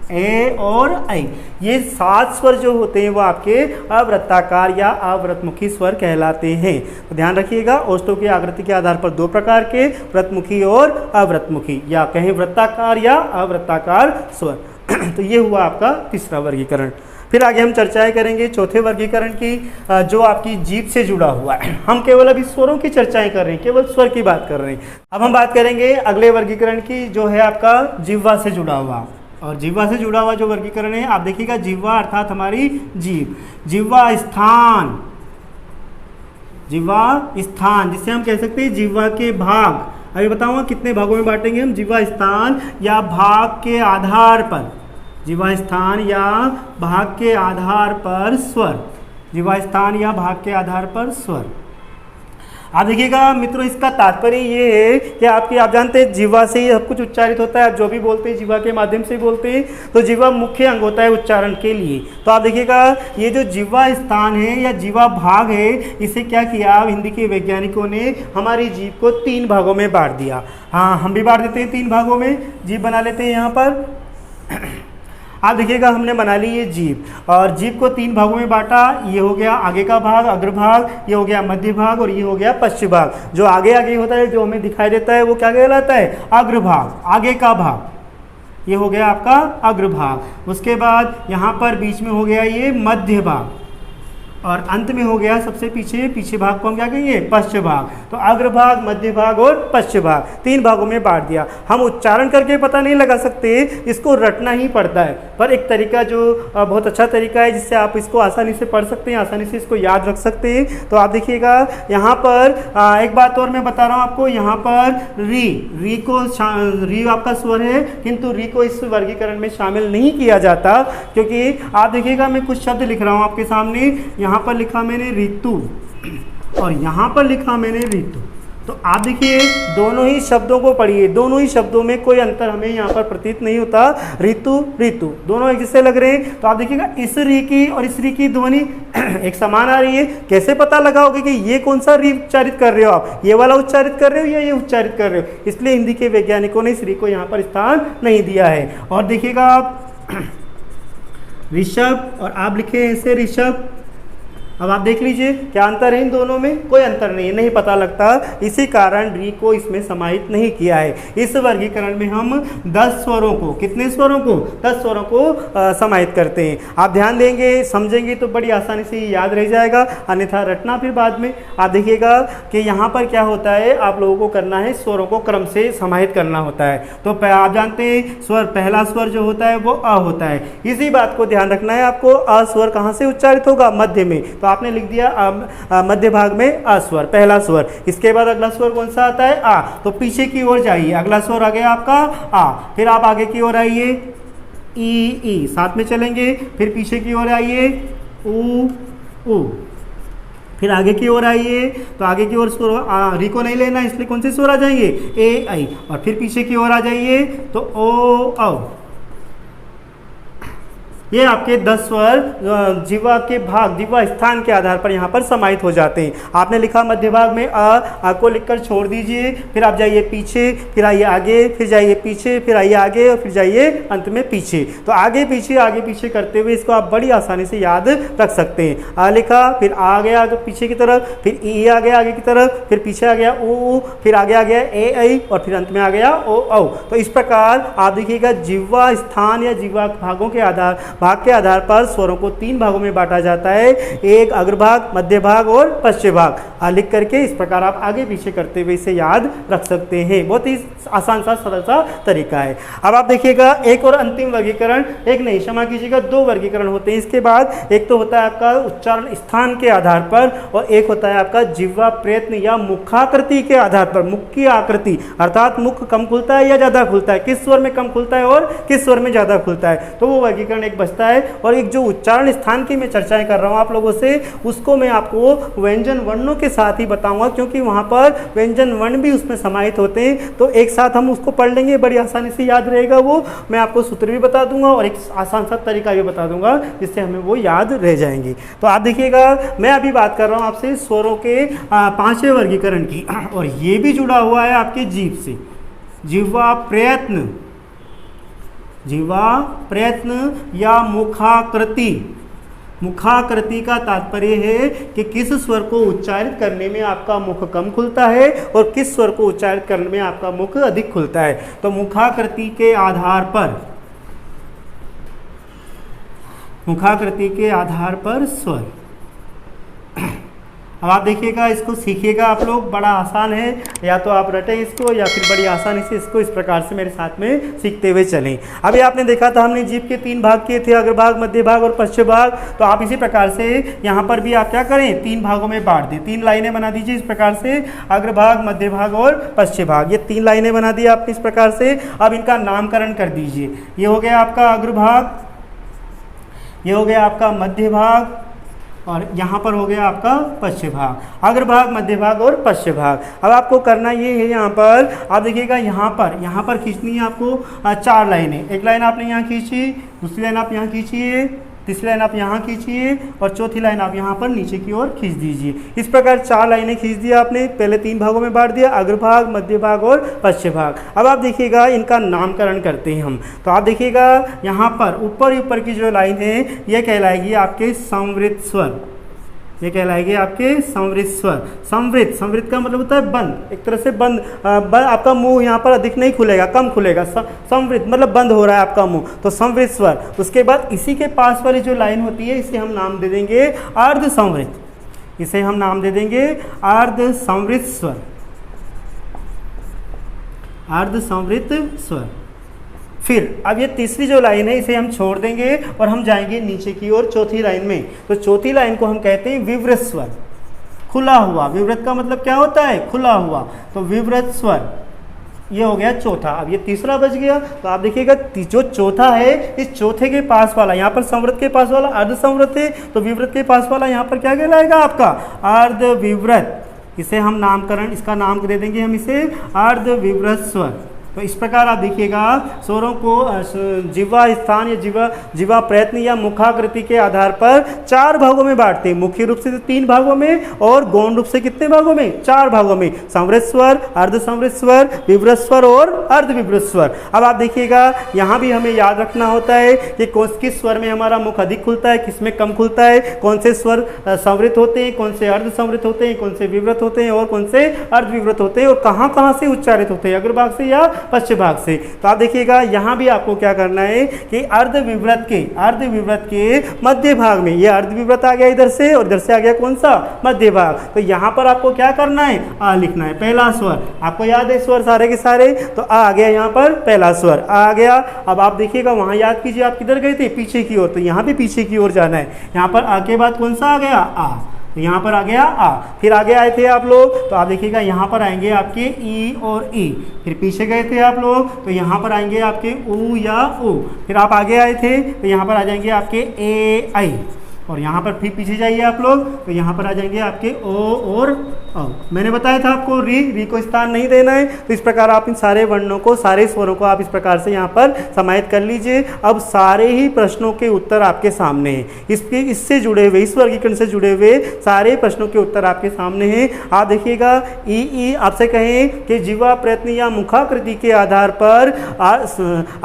ए और ऐ। ये 7 स्वर जो होते हैं वो आपके अवृत्ताकार या अवृतमुखी स्वर कहलाते हैं। तो ध्यान रखिएगा ओष्ठों की आकृति के आधार पर 2 प्रकार के व्रतमुखी और अवृतमुखी, या कहें वृत्ताकार या अवृत्ताकार स्वर। तो ये हुआ आपका तीसरा वर्गीकरण। फिर आगे हम चर्चाएं करेंगे चौथे वर्गीकरण की, जो आपकी जीभ से जुड़ा हुआ है। हम केवल अभी स्वरों की चर्चाएं कर रहे हैं, केवल स्वर की बात कर रहे हैं। अब हम बात करेंगे अगले वर्गीकरण की, जो है आपका जिह्वा से जुड़ा हुआ। और जिह्वा से जुड़ा हुआ जो वर्गीकरण है, आप देखिएगा जिह्वा अर्थात हमारी जीभ, जिह्वा स्थान, जिह्वा स्थान जिसे हम कह सकते हैं जिह्वा के भाग। अभी बताऊंगा कितने भागों में बांटेंगे हम। जिह्वा स्थान या भाग के आधार पर, जिह्वा स्थान या भाग के आधार पर स्वर, जिह्वा स्थान या भाग के आधार पर स्वर। आप देखिएगा मित्रों इसका तात्पर्य ये है कि आप जानते हैं जिह्वा से ही सब कुछ उच्चारित होता है। आप जो भी बोलते हैं जिह्वा के माध्यम से बोलते हैं, तो जिह्वा मुख्य अंग होता है उच्चारण के लिए। तो आप देखिएगा ये जो जिह्वा स्थान है या जिह्वा भाग है, इसे क्या किया हिंदी के वैज्ञानिकों ने? हमारी जीभ को 3 भागों में बांट दिया। हाँ, हम भी बांट देते हैं 3 भागों में, जीभ बना लेते हैं यहाँ पर। आप देखिएगा हमने बना ली ये जीभ, और जीभ को 3 भागों में बांटा। ये हो गया आगे का भाग, अग्रभाग, ये हो गया मध्य भाग, और ये हो गया पश्चिम भाग। जो आगे आगे होता है, जो हमें दिखाई देता है, वो क्या कहलाता है? अग्रभाग, आगे का भाग। ये हो गया आपका अग्रभाग। उसके बाद यहाँ पर बीच में हो गया ये मध्य भाग, और अंत में हो गया सबसे पीछे भाग को हम क्या कहेंगे? पश्चिम भाग। तो अग्रभाग, मध्य भाग और पश्चिम भाग 3 भागों में बांट दिया। हम उच्चारण करके पता नहीं लगा सकते, इसको रटना ही पड़ता है। पर एक तरीका जो बहुत अच्छा तरीका है, जिससे आप इसको आसानी से पढ़ सकते हैं, आसानी से इसको याद रख सकते हैं। तो आप देखिएगा यहाँ पर एक बात और मैं बता रहा हूँ आपको। यहाँ पर री आपका स्वर है, किंतु री को इस वर्गीकरण में शामिल नहीं किया जाता, क्योंकि आप देखिएगा मैं कुछ शब्द लिख रहा हूँ आपके सामने। यहाँ पर लिखा मैंने ऋतु और यहाँ पर लिखा मैंने ऋतु। तो आप देखिए दोनों ही शब्दों को पढ़िए, दोनों ही शब्दों में कोई अंतर हमें यहाँ पर प्रतीत नहीं होता। ऋतु ऋतु दोनों एक जैसे लग रहे हैं। तो आप देखिएगा इस री की और इस री की ध्वनि एक समान आ रही है। कैसे पता लगाओगे कि ये कौन सा री उच्चारित कर रहे हो आप? ये वाला उच्चारित कर रहे हो या ये उच्चारित कर रहे हो? इसलिए हिंदी के वैज्ञानिकों ने इस री को यहाँ पर स्थान नहीं दिया है। और देखिएगा आप ऋषभ और आप लिखे ऐसे ऋषभ। अब आप देख लीजिए क्या अंतर है इन दोनों में? कोई अंतर नहीं है, नहीं पता लगता। इसी कारण री को इसमें समाहित नहीं किया है। इस वर्गीकरण में हम 10 स्वरों को, कितने स्वरों को? 10 स्वरों को समाहित करते हैं। आप ध्यान देंगे, समझेंगे तो बड़ी आसानी से याद रह जाएगा, अन्यथा रटना फिर बाद में। आप देखिएगा कि यहाँ पर क्या होता है, आप लोगों को करना है स्वरों को क्रम से समाहित करना होता है। तो आप जानते हैं स्वर, पहला स्वर जो होता है वो अ होता है। इसी बात को ध्यान रखना है आपको। अ स्वर कहाँ से उच्चारित होगा? मध्य में। तो आपने लिख दिया मध्य भाग में अ स्वर, पहला स्वर। इसके बाद अगला स्वर कौन सा आता है? आ। तो पीछे की ओर जाइए, अगला स्वर आ गया आपका आ। फिर आप आगे की ओर आइए, ई, साथ में चलेंगे। फिर पीछे की ओर आइए, ऊ ऊ। फिर आगे की ओर आइए, तो आगे की ओर स्वर री को नहीं लेना, इसलिए कौन से स्वर आ जाएंगे, ए आई। और फिर पीछे की ओर आ जाइए तो ओ औ। ये आपके 10 स्वर जीवा के भाग, जीवा स्थान के आधार पर यहाँ पर समाहित हो जाते हैं। आपने लिखा मध्य भाग में आ को लिखकर छोड़ दीजिए, फिर आप जाइए पीछे, फिर आइए आगे, फिर जाइए पीछे, फिर आइए आगे और फिर जाइए अंत में पीछे। तो आगे पीछे करते हुए इसको आप बड़ी आसानी से याद रख सकते हैं। आ लिखा, फिर आ गया तो पीछे की तरफ, फिर ई आ गया आगे की तरफ, फिर पीछे आ गया ओ, फिर आगे आ गया ए आई और फिर अंत में आ गया ओ औ। तो इस प्रकार आप देखिएगा जिह्वा स्थान या जिह्वा भागों के भाग के आधार पर स्वरों को 3 भागों में बांटा जाता है, एक अग्रभाग, मध्य भाग और पश्चिम भाग। लिख करके इस प्रकार आप आगे पीछे करते हुए इसे याद रख सकते हैं। बहुत ही आसान सा सरल सा तरीका है। अब आप देखिएगा एक और अंतिम वर्गीकरण, एक नहीं क्षमा कीजिएगा 2 वर्गीकरण होते हैं इसके बाद। एक तो होता है आपका उच्चारण स्थान के आधार पर और एक होता है आपका जिह्वा प्रयत्न या मुखाकृति के आधार पर। मुख की आकृति अर्थात मुख कम खुलता है या ज़्यादा खुलता है, किस स्वर में कम खुलता है और किस स्वर में ज़्यादा खुलता है, तो वो वर्गीकरण एक बचता है। और एक जो उच्चारण स्थान की मैं चर्चाएं कर रहा हूं आप लोगों से, उसको मैं आपको व्यंजन वर्णों के साथ ही बताऊंगा, क्योंकि वहां पर व्यंजन वर्ण भी उसमें समाहित होते हैं। तो एक साथ हम उसको पढ़ लेंगे, बड़ी आसानी से याद रहेगा। वो मैं आपको सूत्र भी बता दूंगा और एक आसान सा तरीका भी बता दूंगा जिससे हमें वो याद रह जाएंगे। तो आप देखिएगा मैं अभी बात कर रहा हूँ आपसे स्वरों के 5वें वर्गीकरण की, और ये भी जुड़ा हुआ है आपके जीभ से। जिह्वा प्रयत्न, जिह्वा प्रयत्न या मुखाकृति। मुखाकृति का तात्पर्य है कि किस स्वर को उच्चारित करने में आपका मुख कम खुलता है और किस स्वर को उच्चारित करने में आपका मुख अधिक खुलता है। तो मुखाकृति के आधार पर, मुखाकृति के आधार पर स्वर। अब आप देखिएगा, इसको सीखिएगा आप लोग, बड़ा आसान है। या तो आप रटें इसको या फिर बड़ी आसानी से इसको इस प्रकार से मेरे साथ में सीखते हुए चलें। अभी आपने देखा था हमने जीभ के 3 भाग किए थे, अग्रभाग, मध्य भाग और पश्चिम भाग। तो आप इसी प्रकार से यहाँ पर भी आप क्या करें, 3 भागों में बांट दें। 3 लाइनें बना दीजिए इस प्रकार से, अग्रभाग, मध्य भाग और पश्चिम भाग। ये 3 लाइनें बना दी आपने इस प्रकार से। अब इनका नामकरण कर दीजिए। ये हो गया आपका अग्रभाग, ये हो गया आपका मध्य भाग और यहाँ पर हो गया आपका पश्चिम भाग। अग्रभाग, मध्य भाग और पश्चिम भाग। अब आपको करना ये है, यहाँ पर आप देखिएगा, यहाँ पर खींचनी है आपको 4 लाइनें। एक लाइन आपने यहाँ खींची, दूसरी लाइन आप यहाँ खींचिए, तीसरी लाइन आप यहाँ खींचिए और चौथी लाइन आप यहाँ पर नीचे की ओर खींच दीजिए। इस प्रकार 4 लाइनें खींच दिया आपने। पहले 3 भागों में बांट दिया, अग्रभाग, मध्य भाग और पश्चिम भाग। अब आप देखिएगा इनका नामकरण करते हैं हम। तो आप देखिएगा यहाँ पर ऊपर की जो लाइन है ये कहलाएगी आपके संवृत स्वर। ये कहलाएगी आपके संवृत स्वर। संवृत का मतलब होता है बंद, एक तरह से बंद। आपका मुंह यहाँ पर अधिक नहीं खुलेगा, कम खुलेगा। संवृत मतलब बंद हो रहा है आपका मुंह, तो संवृत स्वर। उसके बाद इसी के पास वाली जो लाइन होती है इसे हम नाम दे देंगे अर्ध संवृत। इसे हम नाम दे देंगे अर्ध संवृत स्वर, अर्ध संवृत स्वर। फिर अब ये तीसरी जो लाइन है इसे हम छोड़ देंगे और हम जाएंगे नीचे की ओर चौथी लाइन में। तो चौथी लाइन को हम कहते हैं विवृत स्वर, खुला हुआ। विवृत का मतलब क्या होता है, खुला हुआ। तो विवृत स्वर ये हो गया चौथा। अब ये तीसरा बच गया। तो आप देखिएगा जो चौथा है, इस चौथे के पास वाला, यहाँ पर संवृत के पास वाला अर्ध संवृत है, तो विवृत के पास वाला यहाँ पर क्या कहलाएगा आपका अर्ध विवृत। इसे हम नामकरण, इसका नाम दे देंगे हम इसे अर्ध विवृत स्वर। तो इस प्रकार आप देखिएगा स्वरों को जिह्वा स्थान या जिह्वा प्रयत्न या मुखाकृति के आधार पर 4 भागों में बांटते हैं। मुख्य रूप से 3 भागों में और गौण रूप से कितने भागों में, 4 भागों में। संवृत स्वर, अर्ध संवृत स्वर, विवृत स्वर और अर्ध विवृत स्वर। अब आप देखिएगा यहाँ भी हमें याद रखना होता है कि किस स्वर में हमारा मुख अधिक खुलता है, किस में कम खुलता है, कौन से स्वर संवृत होते हैं, कौन से अर्ध संवृत होते हैं, कौन से विवृत होते हैं और कौन से अर्ध विवृत होते हैं, और कहाँ से उच्चारित होते हैं, अग्रभाग से या पश्चिम भाग से। तो आप देखिएगा यहाँ भी आपको क्या करना है कि अर्ध विवृत के मध्य भाग में, ये अर्ध विवृत आ गया इधर से और इधर से आ गया कौन सा, मध्य भाग। तो यहाँ पर आपको क्या करना है, आ लिखना है, पहला स्वर। आपको याद है स्वर सारे के सारे, तो आ गया यहाँ पर पहला स्वर आ गया। अब आप देखिएगा वहाँ याद कीजिए आप किधर गए थे, पीछे की ओर। तो यहाँ भी पीछे की ओर जाना है। यहाँ पर आ के बाद कौन सा आ गया, आ। तो यहाँ पर आ गया आ। फिर आगे आए थे आप लोग, तो आप देखिएगा यहाँ पर आएंगे आपके ई और ई। फिर पीछे गए थे आप लोग, तो यहाँ पर आएंगे आपके ऊ या ऊ। फिर आप आगे आए थे तो यहाँ पर आ जाएंगे आपके ए आई। और यहाँ पर फिर पीछे जाइए आप लोग, तो यहाँ पर आ जाएंगे आपके ओ और औ। मैंने बताया था आपको री को स्थान नहीं देना है, तो इस प्रकार आप इन सारे वर्णों को, सारे स्वरों को आप इस प्रकार से यहाँ पर समाहित कर लीजिए। अब सारे ही प्रश्नों के उत्तर आपके सामने हैं, इससे जुड़े हुए, इस वर्गीकरण से जुड़े हुए सारे प्रश्नों के उत्तर आपके सामने हैं। आप देखिएगा ई आपसे कहें कि जीवा प्रयत्न या मुखाकृति के आधार पर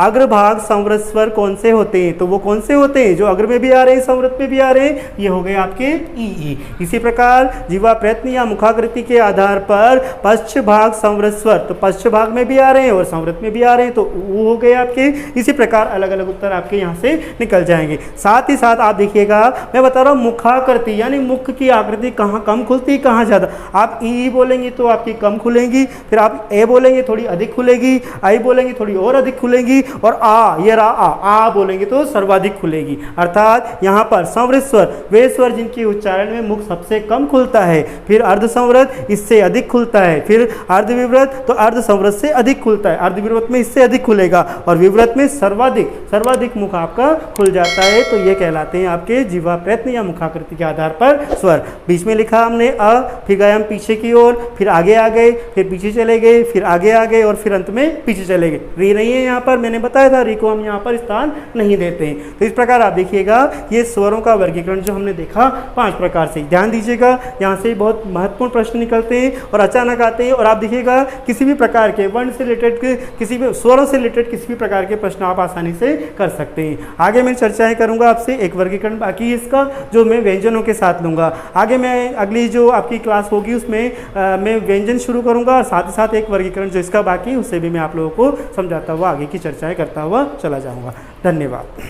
अग्रभाग संवृत स्वर कौन से होते हैं, तो वो कौन से होते हैं जो अग्र में भी आ रहे हैं, संवृत में भी आ रहे हैं, ये हो गए आपके ई। इसी प्रकार जीवा प्रयत्न या मुखाकृति के आधार पर पश्च भाग संवृत स्वर, तो पश्च भाग में भी आ रहे हैं और संवृत में भी आ रहे हैं, तो वो हो गए आपके। इसी प्रकार अलग अलग उत्तर आपके यहाँ से निकल जाएंगे। साथ ही साथ आप देखिएगा, मैं बता रहा हूँ मुखाकृति यानी मुख की आकृति कहाँ कम खुलती, कहाँ ज़्यादा। आप ई बोलेंगे तो आपकी कम खुलेंगी, फिर आप ए बोलेंगे थोड़ी अधिक खुलेगी, आई बोलेंगे थोड़ी और अधिक खुलेगी, और आ ये आ बोलेंगे तो सर्वाधिक खुलेगी। अर्थात यहाँ पर संवृत स्वर वे स्वर जिनके उच्चारण में मुख सबसे कम खुलता है, फिर अर्ध संवृत इससे अधिक खुलता है, फिर अर्ध विवृत तो अर्ध संवृत से अधिक खुलता है, अर्ध विवृत में इससे अधिक खुलेगा, और विवृत में सर्वाधिक मुख आपका खुल जाता है। तो ये कहलाते हैं आपके जीवा प्रयत्न या मुखाकृति के आधार पर स्वर। बीच में लिखा हमने अ, फिर गए हम पीछे की ओर, फिर आगे आ गए, फिर पीछे चले गए, फिर आगे आ गए, और फिर अंत में पीछे चले गए। री नहीं है यहाँ पर, मैंने बताया था री को हम यहाँ पर स्थान नहीं देते हैं। तो इस प्रकार आप देखिएगा ये स्वरों का वर्गीकरण जो हमने देखा 5 प्रकार से। ध्यान दीजिएगा, यहाँ से बहुत महत्वपूर्ण प्रश्न निकलते हैं और अचानक आते हैं, और आप देखिएगा किसी भी प्रकार के वर्ण से रिलेटेड, किसी भी स्वरों से रिलेटेड किसी भी प्रकार के प्रश्न आप आसानी से कर सकते हैं। आगे मैं चर्चाएं करूंगा आपसे, एक वर्गीकरण बाकी है इसका जो मैं व्यंजनों के साथ लूंगा। आगे मैं अगली जो आपकी क्लास होगी उसमें मैं व्यंजन शुरू करूंगा, और साथ ही साथ एक वर्गीकरण जो इसका बाकी है उससे भी मैं आप लोगों को समझाता हुआ आगे की चर्चाएं करता हुआ चला जाऊंगा। धन्यवाद।